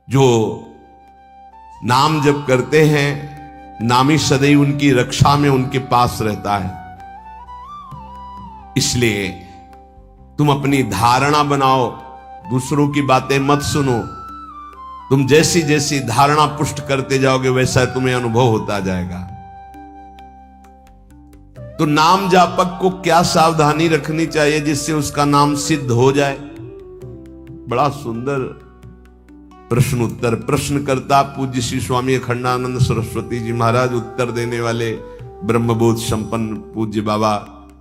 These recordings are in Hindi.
जो नाम जप करते हैं, नामी सदैव उनकी रक्षा में उनके पास रहता है। इसलिए तुम अपनी धारणा बनाओ, दूसरों की बातें मत सुनो। तुम जैसी जैसी धारणा पुष्ट करते जाओगे वैसा तुम्हें अनुभव होता जाएगा। तो नाम जापक को क्या सावधानी रखनी चाहिए जिससे उसका नाम सिद्ध हो जाए? बड़ा सुंदर प्रश्न उत्तर प्रश्न करता पूज्य श्री स्वामी अखंडानंद सरस्वती जी महाराज, उत्तर देने वाले ब्रह्मबोध संपन्न पूज्य बाबा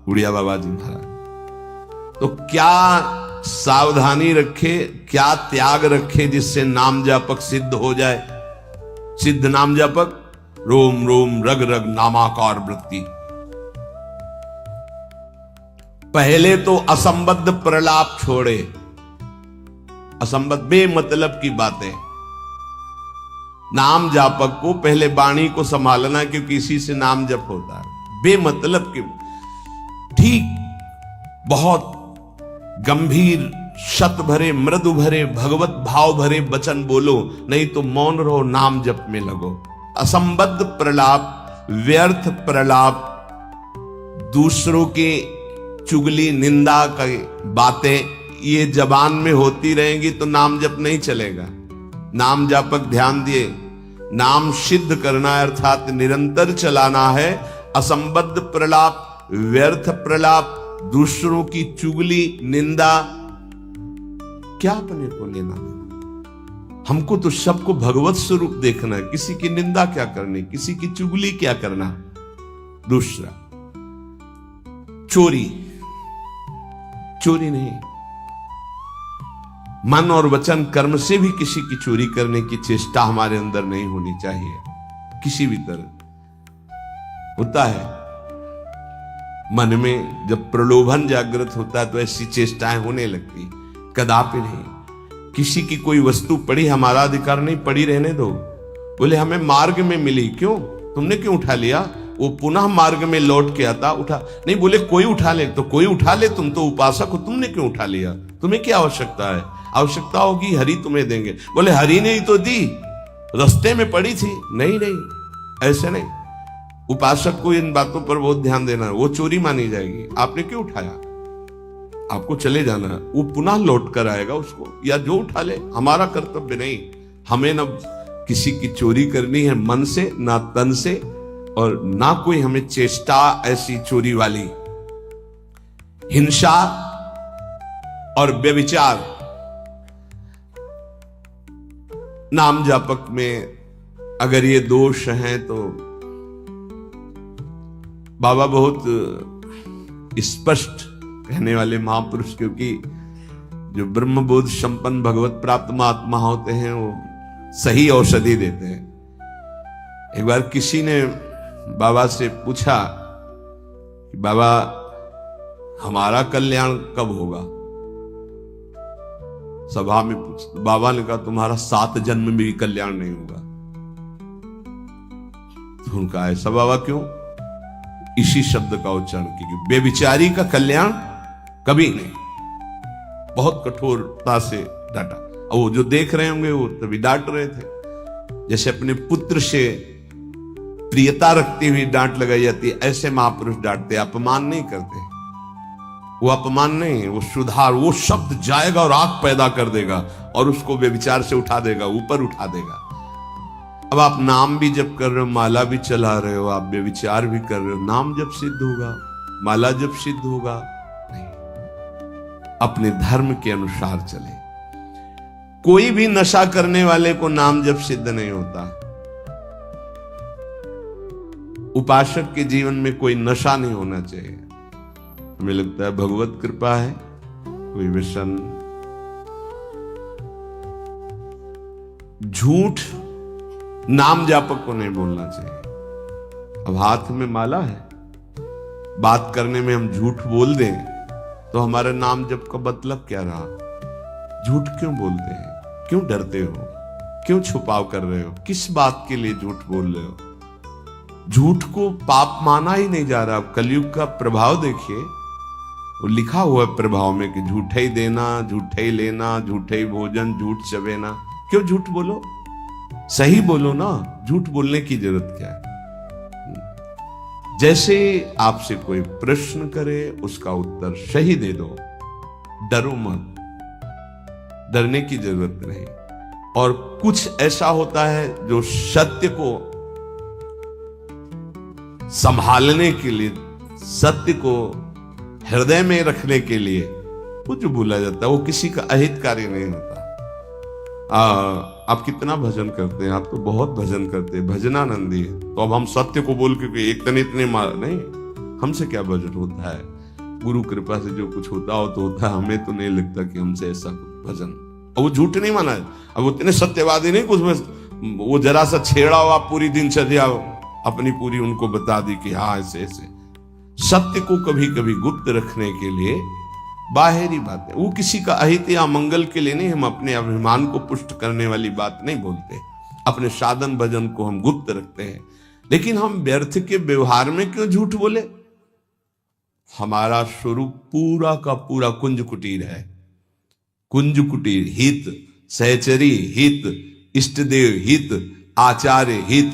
उड़िया बाबा जी महाराज। तो क्या सावधानी रखे, क्या त्याग रखे जिससे नाम जापक सिद्ध हो जाए? सिद्ध नाम जापक रोम रोम रग रग नामाकार वृत्ति। पहले तो असंबद्ध प्रलाप छोड़े, असंबद्ध बेमतलब की बातें। नाम जापक को पहले वाणी को संभालना, क्योंकि इसी से नाम जप होता है। बेमतलब की, ठीक बहुत गंभीर शत भरे मृदु भरे भगवत भाव भरे वचन बोलो, नहीं तो मौन रहो, नाम जप में लगो। असंबद्ध प्रलाप, व्यर्थ प्रलाप, दूसरों के चुगली निंदा की बातें ये जबान में होती रहेंगी तो नाम जप नहीं चलेगा। नाम जापक ध्यान दिए, नाम सिद्ध करना अर्थात निरंतर चलाना है। असंबद्ध प्रलाप, व्यर्थ प्रलाप, दूसरों की चुगली निंदा, क्या अपने को लेना देना? हमको तो सबको भगवत स्वरूप देखना है। किसी की निंदा क्या करनी, किसी की चुगली क्या करना। दूसरा, चोरी, चोरी नहीं, मन और वचन कर्म से भी किसी की चोरी करने की चेष्टा हमारे अंदर नहीं होनी चाहिए। किसी भी तरह होता है मन में जब प्रलोभन जागृत होता है तो ऐसी चेष्टाएं होने लगती, कदापि नहीं। किसी की कोई वस्तु पड़ी, हमारा अधिकार नहीं, पड़ी रहने दो। बोले हमें मार्ग में मिली, क्यों, तुमने क्यों उठा लिया? वो पुनः मार्ग में लौट के आता, उठा नहीं। बोले कोई उठा ले, तो कोई उठा ले, तुम तो उपासक हो, तुमने क्यों उठा लिया? तुम्हें क्या आवश्यकता है? आवश्यकता होगी हरि तुम्हें देंगे। बोले हरि ने ही तो दी, रास्ते में पड़ी थी। नहीं नहीं, ऐसे नहीं। उपासक को इन बातों पर बहुत ध्यान देना है, वो चोरी मानी जाएगी। आपने क्यों उठाया? आपको चले जाना है, वो पुनः लौट कर आएगा उसको, या जो उठा ले। हमारा कर्तव्य नहीं, हमें न किसी की चोरी करनी है मन से, ना तन से, और ना कोई हमें चेष्टा ऐसी चोरी वाली। हिंसा और व्यभिचार नाम जापक में अगर ये दोष हैं तो बाबा बहुत स्पष्ट कहने वाले महापुरुष, क्योंकि जो ब्रह्मबोध संपन्न भगवत प्राप्त महात्मा होते हैं वो सही औषधि देते हैं। एक बार किसी ने बाबा से पूछा कि बाबा हमारा कल्याण कब होगा? सभा में पूछ, बाबा ने कहा तुम्हारा 7 जन्म में भी कल्याण नहीं होगा। तो उनका ऐसा बाबा क्यों? इसी शब्द का उच्चारण कीजिए, बेविचारी का कल्याण कभी नहीं। बहुत कठोरता से डांटा, और वो जो देख रहे होंगे वो तभी डांट रहे थे। जैसे अपने पुत्र से प्रियता रखती हुई डांट लगाई जाती है, ऐसे महापुरुष डांटते, अपमान नहीं करते। वो अपमान नहीं है, वो सुधार, वो शब्द जाएगा और आग पैदा कर देगा और उसको बेविचार से उठा देगा, ऊपर उठा देगा। अब आप नाम भी जप कर रहे हो, माला भी चला रहे हो, आप बेविचार भी कर रहे हो, नाम जब सिद्ध होगा, माला जब सिद्ध होगा? नहीं। अपने धर्म के अनुसार चले। कोई भी नशा करने वाले को नाम जब सिद्ध नहीं होता। उपासक के जीवन में कोई नशा नहीं होना चाहिए। हमें लगता है भगवत कृपा है, कोई व्यसन, झूठ नाम जापक को नहीं बोलना चाहिए। अब हाथ में माला है, बात करने में हम झूठ बोल दें तो हमारे नाम जप का मतलब क्या रहा? झूठ क्यों बोलते हैं? क्यों डरते हो? क्यों छुपाव कर रहे हो? किस बात के लिए झूठ बोल रहे हो? झूठ को पाप माना ही नहीं जा रहा। कलयुग का प्रभाव देखिए, वो लिखा हुआ है प्रभाव में कि झूठे ही देना, झूठे ही लेना, झूठे ही भोजन, झूठ चबेना। क्यों झूठ बोलो, सही बोलो ना, झूठ बोलने की जरूरत क्या है। जैसे आपसे कोई प्रश्न करे उसका उत्तर सही दे दो, डरो मत, डरने की जरूरत नहीं। और कुछ ऐसा होता है जो सत्य को संभालने के लिए, सत्य को हृदय में रखने के लिए कुछ बोला जाता है, वो किसी का अहितकारी नहीं होता। आप कितना भजन करते हैं, आप तो बहुत भजन करते हैं, भजनानंदी है, तो अब हम सत्य को बोल के एक तने इतने मार नहीं, हमसे क्या भजन होता है। गुरु कृपा से जो कुछ होता हो तो होता है, हमें तो नहीं लगता कि हमसे ऐसा कुछ भजन। और वो झूठ नहीं माना है, अब उतने सत्यवादी नहीं कुछ में वो जरा सा छेड़ा हुआ पूरी दिनचर्या अपनी पूरी उनको बता दी कि हाँ ऐसे ऐसे। सत्य को कभी कभी गुप्त रखने के लिए बाहरी बात है, वो किसी का अहित या मंगल के लिए नहीं, हम अपने अभिमान को पुष्ट करने वाली बात नहीं बोलते, अपने साधन भजन को हम गुप्त रखते हैं। लेकिन हम व्यर्थ के व्यवहार में क्यों झूठ बोले। हमारा स्वरूप पूरा का पूरा कुंज कुटीर है, कुंज कुटीर, हित, सहचरी हित, इष्टदेव हित, आचार्य हित,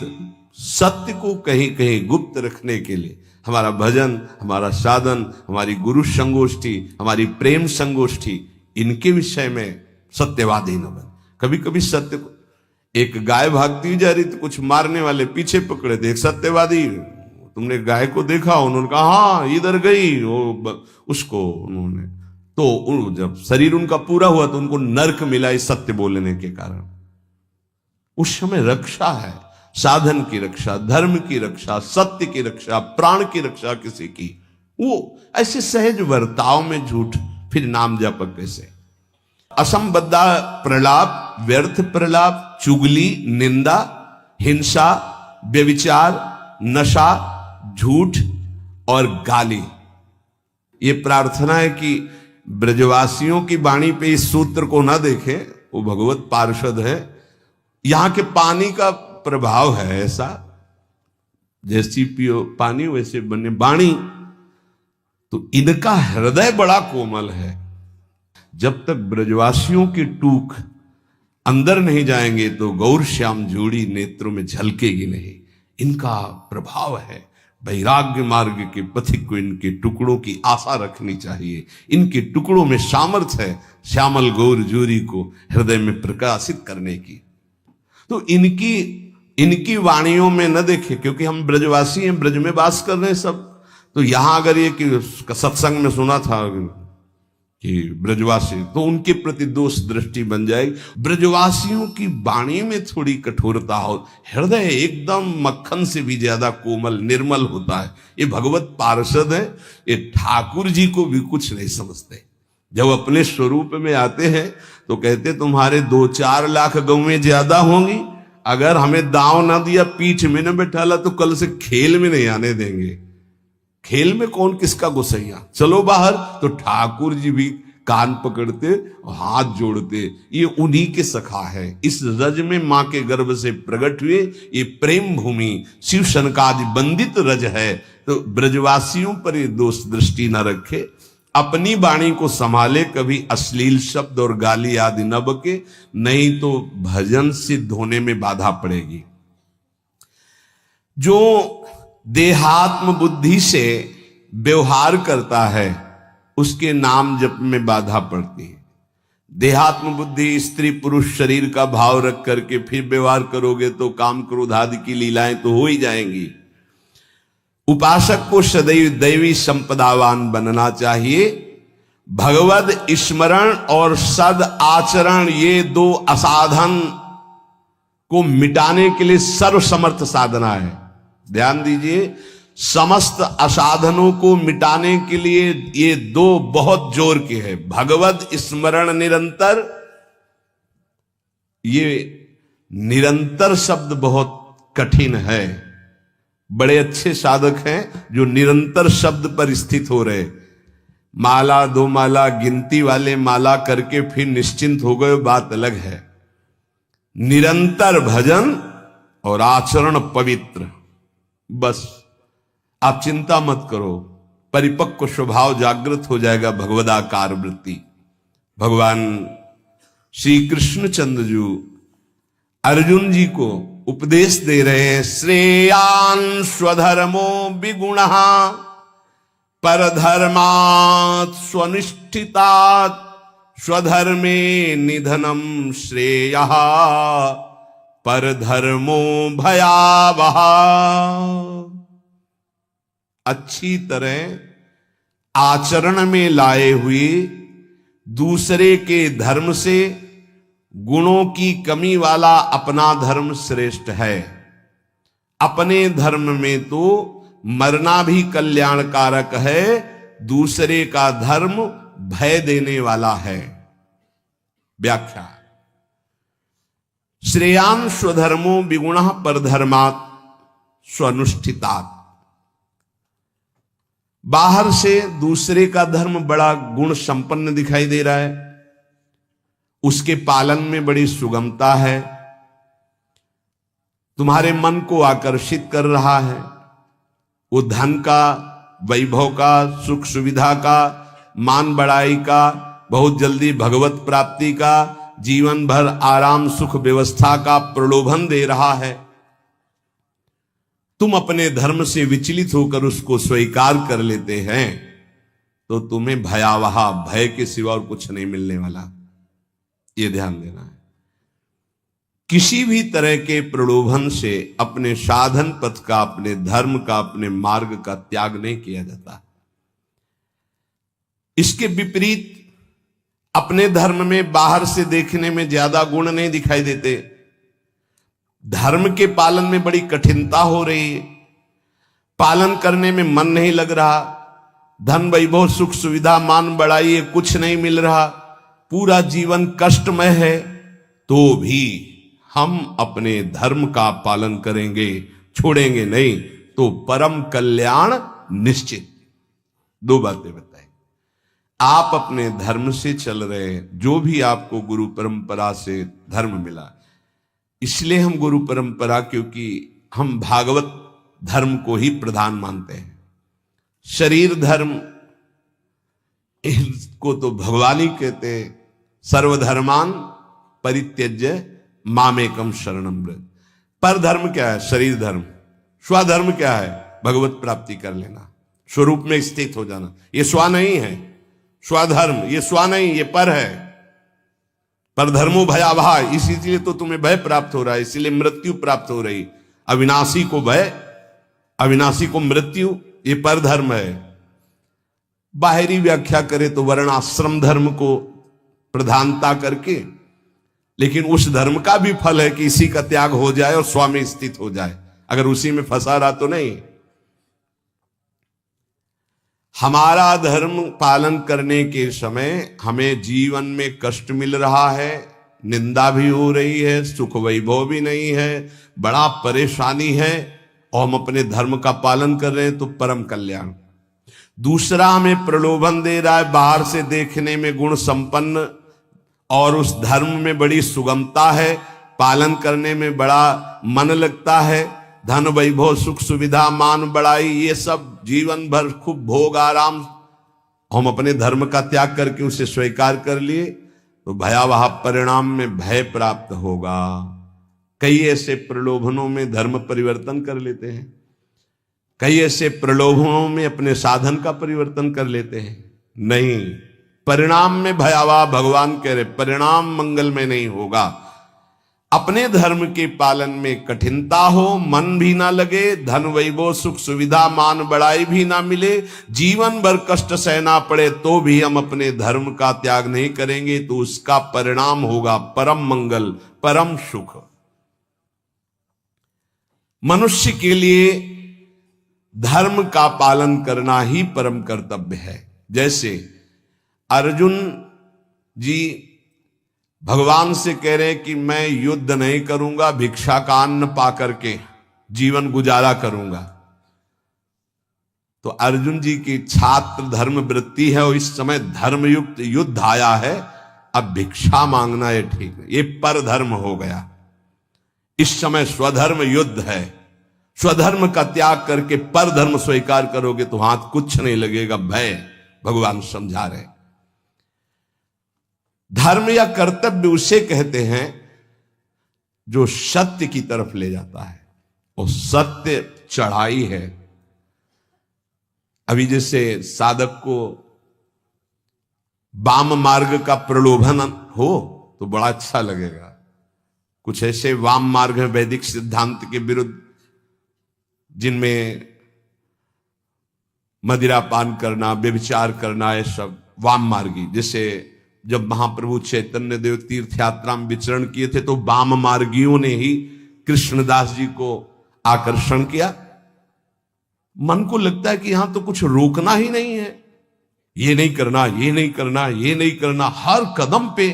सत्य को कहीं कहीं गुप्त रखने के लिए हमारा भजन, हमारा साधन, हमारी गुरु संगोष्ठी, हमारी प्रेम संगोष्ठी, इनके विषय में सत्यवादी न बन। कभी कभी सत्य को, एक गाय भागती जा रही तो कुछ मारने वाले पीछे पकड़े थे, एक सत्यवादी, तुमने गाय को देखा, उन्होंने कहा हाँ इधर गई, उसको उन्होंने, तो जब शरीर उनका पूरा हुआ तो उनको नर्क मिला इस सत्य बोलने के कारण। उस समय रक्षा है, साधन की रक्षा, धर्म की रक्षा, सत्य की रक्षा, प्राण की रक्षा किसी की, वो ऐसे सहज वर्ताव में झूठ, फिर नाम जप कैसे। असंबद्धा प्रलाप, व्यर्थ प्रलाप, चुगली, निंदा, हिंसा, व्यभिचार, नशा, झूठ और गाली। ये प्रार्थना है कि ब्रजवासियों की वाणी पे इस सूत्र को ना देखें, वो भगवत पार्षद है, यहां के पानी का प्रभाव है ऐसा, जैसी पियो पानी वैसे बने वाणी। तो इनका हृदय बड़ा कोमल है, जब तक ब्रजवासियों की टूक अंदर नहीं जाएंगे तो गौर श्याम जोड़ी नेत्रों में झलकेगी नहीं। इनका प्रभाव है, वैराग्य मार्ग के पथिक को इनके टुकड़ों की आशा रखनी चाहिए। इनके टुकड़ों में सामर्थ्य है श्यामल गौर जोड़ी को हृदय में प्रकाशित करने की। तो इनकी वाणियों में न देखे, क्योंकि हम ब्रजवासी हैं, ब्रज में वास कर रहे हैं सब। तो यहां अगर ये कि सत्संग में सुना था कि ब्रजवासी, तो उनके प्रति दोष दृष्टि बन जाएगी। ब्रजवासियों की वाणी में थोड़ी कठोरता हो, हृदय एकदम मक्खन से भी ज्यादा कोमल निर्मल होता है। ये भगवत पार्षद है, ये ठाकुर जी को भी कुछ नहीं समझते। जब अपने स्वरूप में आते हैं तो कहते तुम्हारे 2-4 लाख गौवें ज्यादा होंगी, अगर हमें दांव ना दिया, पीठ में न बैठाला, तो कल से खेल में नहीं आने देंगे। खेल में कौन किसका गुस्सैया, चलो बाहर। तो ठाकुर जी भी कान पकड़ते और हाथ जोड़ते, ये उन्हीं के सखा है। इस रज में मां के गर्भ से प्रकट हुए ये प्रेम भूमि शिव शनकादि बंदित रज है। तो ब्रजवासियों पर ये दोष दृष्टि न रखे, अपनी वाणी को संभाले, कभी अश्लील शब्द और गाली आदि न बके, नहीं तो भजन सिद्ध होने में बाधा पड़ेगी। जो देहात्म बुद्धि से व्यवहार करता है उसके नाम जप में बाधा पड़ती है। देहात्म बुद्धि, स्त्री पुरुष शरीर का भाव रख करके फिर व्यवहार करोगे तो काम क्रोध आदि की लीलाएं तो हो ही जाएंगी। उपासक को सदैव दैवी संपदावान बनना चाहिए। भगवद स्मरण और सद आचरण, ये 2 असाधन को मिटाने के लिए सर्वसमर्थ साधना है। ध्यान दीजिए, समस्त असाधनों को मिटाने के लिए ये 2 बहुत जोर के हैं। भगवद स्मरण निरंतर, ये निरंतर शब्द बहुत कठिन है। बड़े अच्छे साधक हैं जो निरंतर शब्द पर स्थित हो रहे। माला 2 माला गिनती वाले माला करके फिर निश्चिंत हो गए, बात अलग है। निरंतर भजन और आचरण पवित्र, बस आप चिंता मत करो, परिपक्व स्वभाव जागृत हो जाएगा। भगवदाकार वृत्ति। भगवान श्री कृष्णचंद्र जी अर्जुन जी को उपदेश दे रहे हैं, श्रेयान स्वधर्मो विगुणः परधर्मात् स्वनिष्ठितात् स्वधर्मे निधनम श्रेयः परधर्मो भयावह। अच्छी तरह आचरण में लाए हुए दूसरे के धर्म से गुणों की कमी वाला अपना धर्म श्रेष्ठ है। अपने धर्म में तो मरना भी कल्याणकारक है, दूसरे का धर्म भय देने वाला है। व्याख्या, श्रेयान स्वधर्मो विगुणः परधर्मात् स्वनुष्ठितात्। बाहर से दूसरे का धर्म बड़ा गुण संपन्न दिखाई दे रहा है, उसके पालन में बड़ी सुगमता है, तुम्हारे मन को आकर्षित कर रहा है, वो धन का, वैभव का, सुख सुविधा का, मान बढ़ाई का, बहुत जल्दी भगवत प्राप्ति का, जीवन भर आराम सुख व्यवस्था का प्रलोभन दे रहा है। तुम अपने धर्म से विचलित होकर उसको स्वीकार कर लेते हैं तो तुम्हें भयावह, भय के सिवा और कुछ नहीं मिलने वाला। ये ध्यान देना है। किसी भी तरह के प्रलोभन से अपने साधन पथ का, अपने धर्म का, अपने मार्ग का त्याग नहीं किया जाता। इसके विपरीत अपने धर्म में बाहर से देखने में ज्यादा गुण नहीं दिखाई देते, धर्म के पालन में बड़ी कठिनता हो रही है, पालन करने में मन नहीं लग रहा, धन वैभव सुख सुविधा मान बढ़ाई है, कुछ नहीं मिल रहा, पूरा जीवन कष्टमय है, तो भी हम अपने धर्म का पालन करेंगे, छोड़ेंगे नहीं, तो परम कल्याण निश्चित। दो बातें बताई। आप अपने धर्म से चल रहे हैं, जो भी आपको गुरु परंपरा से धर्म मिला, इसलिए हम गुरु परंपरा, क्योंकि हम भागवत धर्म को ही प्रधान मानते हैं। शरीर धर्म इसको तो भगवान ही कहते हैं, सर्वधर्मान परित्यज्य मामेकम शरणम व्रज। पर धर्म क्या है? शरीर धर्म। स्वधर्म क्या है? भगवत प्राप्ति कर लेना, स्वरूप में स्थित हो जाना। ये स्व नहीं है, स्वधर्म ये स्व नहीं, ये पर है। पर धर्मो भयावह, इसीलिए तो तुम्हें भय प्राप्त हो रहा है, इसीलिए मृत्यु प्राप्त हो रही। अविनाशी को भय, अविनाशी को मृत्यु, ये पर धर्म है। बाहरी व्याख्या करे तो वर्ण आश्रम धर्म को प्रधानता करके, लेकिन उस धर्म का भी फल है कि इसी का त्याग हो जाए और स्व में स्थित हो जाए। अगर उसी में फंसा रहा तो नहीं। हमारा धर्म पालन करने के समय हमें जीवन में कष्ट मिल रहा है, निंदा भी हो रही है, सुख वैभव भी नहीं है, बड़ा परेशानी है, और हम अपने धर्म का पालन कर रहे हैं तो परम कल्याण। दूसरा हमें प्रलोभन दे रहा है, बाहर से देखने में गुण संपन्न और उस धर्म में बड़ी सुगमता है, पालन करने में बड़ा मन लगता है, धन वैभव सुख सुविधा मान बढ़ाई, ये सब जीवन भर खूब भोग आराम, हम अपने धर्म का त्याग करके उसे स्वीकार कर लिए तो भयावह परिणाम में भय प्राप्त होगा। कई ऐसे प्रलोभनों में धर्म परिवर्तन कर लेते हैं, कई ऐसे प्रलोभनों में अपने साधन का परिवर्तन कर लेते हैं। नहीं, परिणाम में भयावह, भगवान कह रहे परिणाम मंगल में नहीं होगा। अपने धर्म के पालन में कठिनता हो, मन भी ना लगे, धन वैभव सुख सुविधा मान बढ़ाई भी ना मिले, जीवन भर कष्ट सहना पड़े, तो भी हम अपने धर्म का त्याग नहीं करेंगे, तो उसका परिणाम होगा परम मंगल, परम सुख। मनुष्य के लिए धर्म का पालन करना ही परम कर्तव्य है। जैसे अर्जुन जी भगवान से कह रहे हैं कि मैं युद्ध नहीं करूंगा, भिक्षा का अन्न पा करके जीवन गुजारा करूंगा। तो अर्जुन जी की छात्र धर्म वृत्ति है और इस समय धर्मयुक्त युद्ध आया है, अब भिक्षा मांगना ये ठीक नहीं, ये पर धर्म हो गया। इस समय स्वधर्म युद्ध है, स्वधर्म का त्याग करके पर धर्म स्वीकार करोगे तो हाथ कुछ नहीं लगेगा, भय। भगवान समझा रहे। धर्म या कर्तव्य उसे कहते हैं जो सत्य की तरफ ले जाता है, और सत्य चढ़ाई है। अभी जैसे साधक को वाम मार्ग का प्रलोभन हो तो बड़ा अच्छा लगेगा। कुछ ऐसे वाम मार्ग हैं वैदिक सिद्धांत के विरुद्ध, जिनमें मदिरा पान करना, व्यभिचार करना, ये सब वाम मार्गी। जैसे जब महाप्रभु चैतन्य देव तीर्थ यात्रा में विचरण किए थे तो वाम मार्गियों ने ही कृष्णदास जी को आकर्षण किया। मन को लगता है कि यहां तो कुछ रोकना ही नहीं है, ये नहीं करना, ये नहीं करना, ये नहीं करना, हर कदम पे